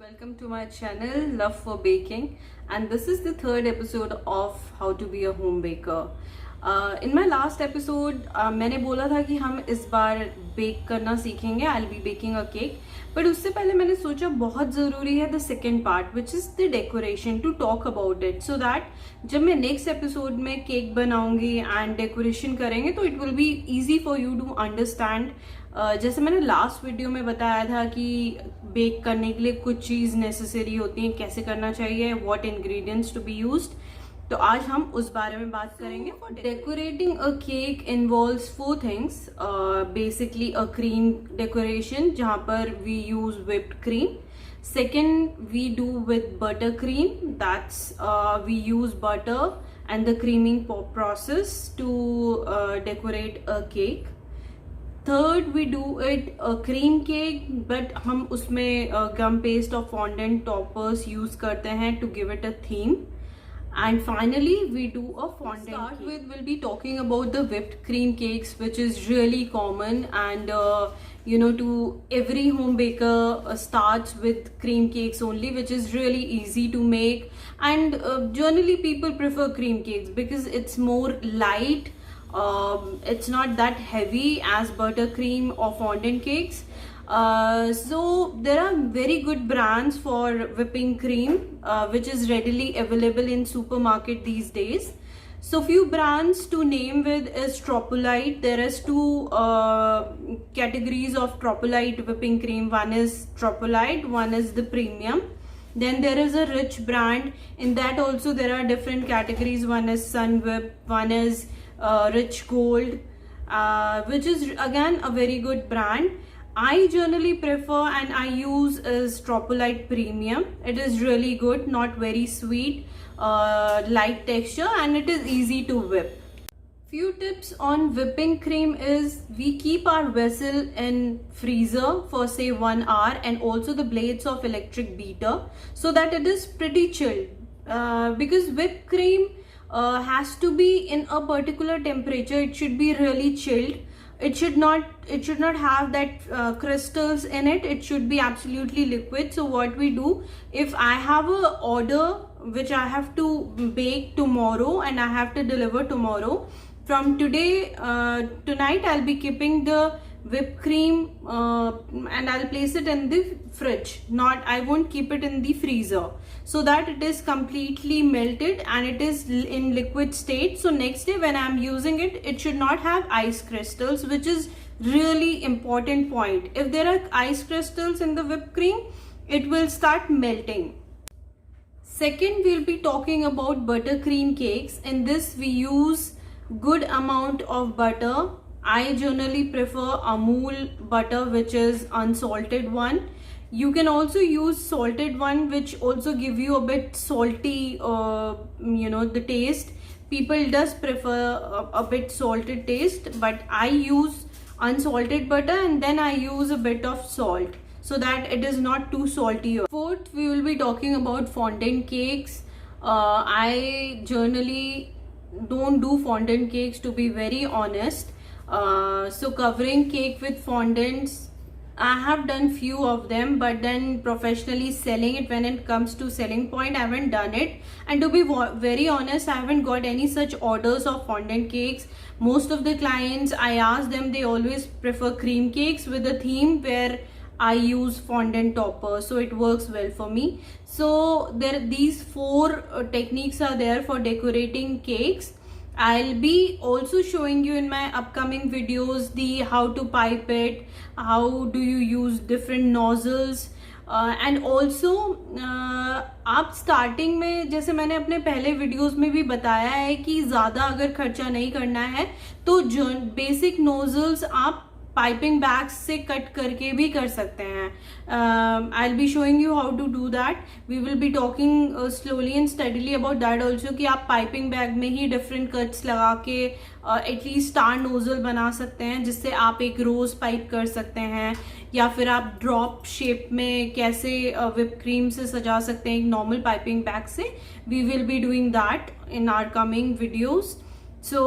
Welcome to my channel Love for Baking, and this is the third episode of How to be a home baker. In my last episode मैंने बोला था कि हम इस बार bake करना सीखेंगे. I'll be baking a cake. But उससे पहले मैंने सोचा बहुत ज़रूरी है the second part which is the decoration, to talk about it, so that जब मैं नेक्स्ट एपिसोड में केक बनाऊंगी एंड डेकोरेशन करेंगे तो it will be easy for you to understand. जैसे मैंने लास्ट वीडियो में बताया था कि बेक करने के लिए कुछ चीज़ नेसेसरी होती हैं, कैसे करना चाहिए, what ingredients to be used. तो आज हम उस बारे में बात करेंगे. Decorating a cake involves 4 things. Basically a cream decoration जहाँ पर we use whipped cream. Second, we do with buttercream. That's we use butter and the creaming process to decorate a cake. Third, we do it a cream cake, but हम उसमें gum paste और fondant toppers use करते हैं to give it a theme. And finally, we do a fondant cake. We'll be talking about the whipped cream cakes, which is really common, and to every home baker starts with cream cakes only, which is really easy to make. And generally people prefer cream cakes because it's more light. It's not that heavy as buttercream or fondant cakes. So there are very good brands for whipping cream which is readily available in supermarket these days. So few brands to name with is Tropolite. There is 2 categories of Tropolite whipping cream. One is Tropolite, one is the premium. Then there is a Rich brand. In that also there are different categories. One is Sunwhip, one is Rich Gold, which is again a very good brand. I generally prefer and I use is Tropolite Premium. It is really good, not very sweet, light texture, and it is easy to whip. Few tips on whipping cream is we keep our vessel in freezer for say 1 hour, and also the blades of electric beater so that it is pretty chilled. Because whipped cream has to be in a particular temperature. It should be really chilled. It should not have that crystals in it. It should be absolutely liquid. So what we do, if I have a order which I have to bake tomorrow and I have to deliver tomorrow, from today tonight I'll be keeping the whipped cream and I'll place it in the fridge. I won't keep it in the freezer, so that it is completely melted and it is in liquid state. So next day when I'm using it, it should not have ice crystals, which is really important point. If there are ice crystals in the whipped cream, it will start melting. Second, we'll be talking about buttercream cakes. In this we use good amount of butter. I generally prefer Amul butter, which is unsalted one. You can also use salted one, which also give you a bit salty, the taste. People does prefer a bit salted taste, but I use unsalted butter and then I use a bit of salt so that it is not too salty. Fourth, we will be talking about fondant cakes. I generally don't do fondant cakes, to be very honest. So covering cake with fondants, I have done few of them, but then professionally selling it, when it comes to selling point, I haven't done it. And to be very honest, I haven't got any such orders of fondant cakes. Most of the clients, I ask them, they always prefer cream cakes with a theme where I use fondant topper, so it works well for me. So these 4 techniques are there for decorating cakes. I'll be also showing you in my upcoming videos the how to pipe it, how do you use different nozzles, and also आप starting में, जैसे मैंने अपने पहले videos में भी बताया है कि ज़्यादा अगर खर्चा नहीं करना है तो जो बेसिक नोजल्स आप पाइपिंग बैग्स से कट करके भी कर सकते हैं. I will be showing you how to do that. We will be talking slowly and steadily about that also, कि आप पाइपिंग बैग में ही डिफरेंट कट्स लगा के एटलीस्ट स्टार नोजल बना सकते हैं, जिससे आप एक रोज पाइप कर सकते हैं, या फिर आप ड्रॉप शेप में कैसे whipped क्रीम से सजा सकते हैं एक नॉर्मल पाइपिंग बैग से. We will be doing that in our coming videos. So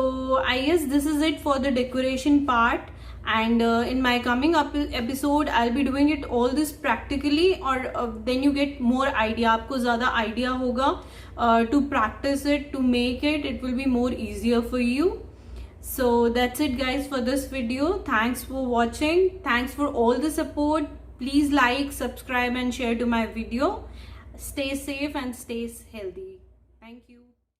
I guess this is it for the decoration part. and in my coming episode I'll be doing it all this practically, or then you get more idea, आपको ज़्यादा idea होगा to practice it, to make it, it will be more easier for you. So that's it guys for this video. Thanks for watching, thanks for all the support. Please like, subscribe and share to my video. Stay safe and stay healthy. Thank you.